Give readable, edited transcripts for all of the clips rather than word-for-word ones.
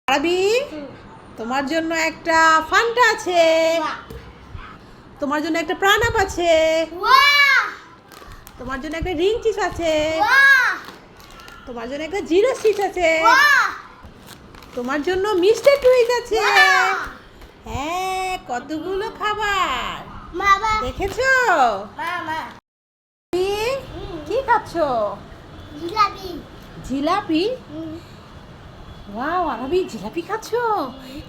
আরবি, তোমার জন্য একটা ফান্টা আছে, তোমার জন্য একটা প্রাণাপ আছে, তোমার জন্য একটা রিং চিজ আছে, তোমার জন্য একটা জিরো সিট আছে, তোমার জন্য মিস্টার টুইজ আছে। হ্যাঁ, কতগুলো খাবার দেখেছো? কি খাচ্ছো? জিলাপি। জিলাপি? ওয়াও, আরবি জিলাপি খাচ্ছো?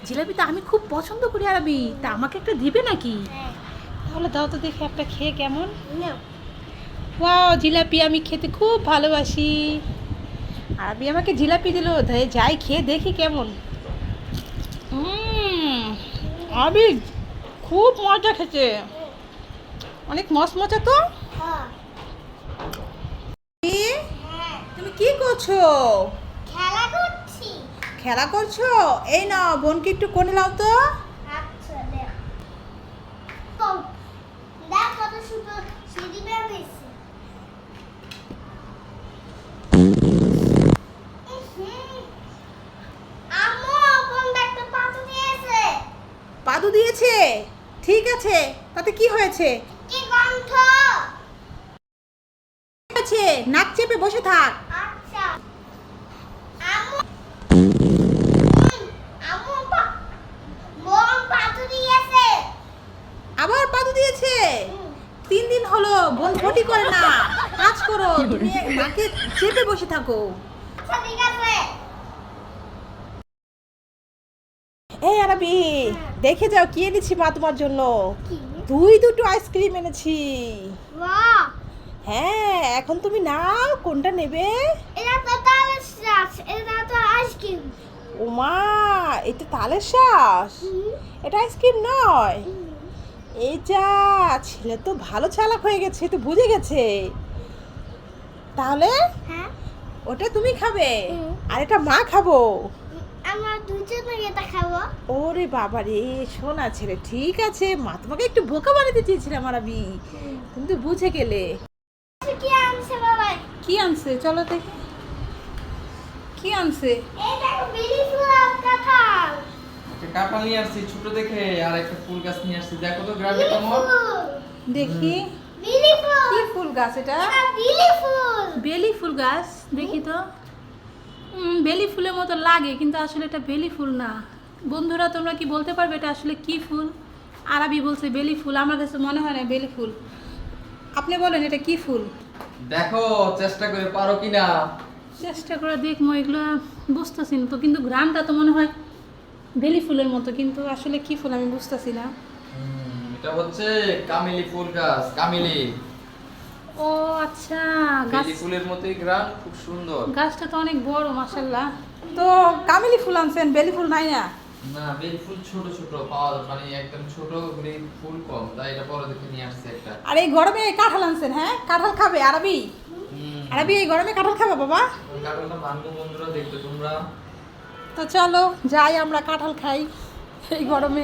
জিলাপি তো আমি খুব পছন্দ করি আরবি, তা আমাকে একটা দিবে নাকি? তাহলে দাও তো দেখে একটা খেয়ে কেমন। ওয়াও, জিলাপি আমি খেতে খুব ভালোবাসি। আরবি আমাকে জিলাপি দিল, যাই খেয়ে দেখি কেমন। আরবি খুব মজা খেতে, অনেক মজা তো। তুমি কি করছো? খেলা করছি। খেলা করছো? এই নাও, বোনকে একটু কোণে নাও তো। আচ্ছা, দেখ তো, দেখ কত সুন্দর সিঁড়ি বের হয়েছে। আম্মু কোন একটা পাথর দিয়েছে। পাদু দিয়েছে? ঠিক আছে, তাতে কি হয়েছে? কি গন্ধ। হয়েছে, নাক চেপে বসে থাক। আচ্ছা আম্মু, আম্মু বোন পাথর দিয়েছে। আবার পাদু দিয়েছে? 3 দিন হলো, বোন ফটি করে না। কাজ করো, তুমি নাকে চেপে বসে থাকো। আচ্ছা ঠিক আছে। এই আরবি, দেখে যাও কি এনেছি মা তোমার জন্য। কি? দুটো আইসক্রিম এনেছি। বাহ, হ্যাঁ, এখন তুমি নাও, কোনটা নেবে? এটা তো তালের শ্বাস, এটা তো আইসক্রিম। ওমা, এটা তালের শ্বাস, এটা আইসক্রিম নয়। এই যা, ছেলে তো ভালো চালাক হয়ে গেছে, তো বুঝে গেছে। তাহলে হ্যাঁ, ওটা তুমি খাবে, হুম। আর এটা মা খাবো। আমরা দুজনে এটা খাবো। ওরে বাবা রে, শোনা ছেলে, ঠিক আছে, মা তোমাকে একটু বোকা বানাতে চেয়েছিলাম আরবি, কিন্তু বুঝে গেলে। কি আনছে বাবা? কি আনছে চলো দেখি, কি আনছে? এই দেখো বিলি ফুল আর কাঁঠাল। একটা কাঁঠাল নিয়ে আসছি ছোট দেখে, আর একটা ফুল গাছ নিয়ে আসছি। দেখো তো গ্রামে বিলি কেমন। ফুল, দেখি বিলি ফুল। কি ফুল গাছ এটা? এটা বিলি ফুল। বেলি ফুল গাছ, দেখি তো। বেলি ফুলের মতো লাগে, কিন্তু আসলে এটা বেলি ফুল না। বন্ধুরা, তোমরা কি বলতে পারবে এটা আসলে কি ফুল? আরবি বলছে বেলি ফুল, আমার কাছে মনে হয় না বেলি ফুল। আপনি বলেন এটা কি ফুল? দেখো চেষ্টা করে পারো কিনা। চেষ্টা করে দেখবো, এগুলো বুঝতেছি না তো, কিন্তু গ্রামটা তো মনে হয় বেলি ফুলের মতো, কিন্তু আসলে কি ফুল আমি বুঝতেছি না। এটা হচ্ছে কামিলি ফুল গাছ, কামিলি। ও আচ্ছা, গাছ, বেলি ফুলের মতোই গ্রাম, খুব সুন্দর। গাছটা তো অনেক বড় মাশাআল্লাহ। তো কামিলি ফুল আনছেন, বেলি ফুল নাই না? না, বেলি ফুল ছোট ছোট পাওয়া যায়, মানে একদম ছোট, বেলি ফুল কম, তাই এটা বড় দেখে নিয়ে আসছে একটা। আর এই গরমে কাঁঠাল আনছেন? হ্যাঁ, কাঁঠাল খাবে আরবি? আরবি এই গরমে কাঁঠাল খাবে বাবা? কাঁঠালটা ভাঙবো বন্ধুরা, দেখবে তোমরা। তো চলো যাই, আমরা কাঁঠাল খাই এই গরমে।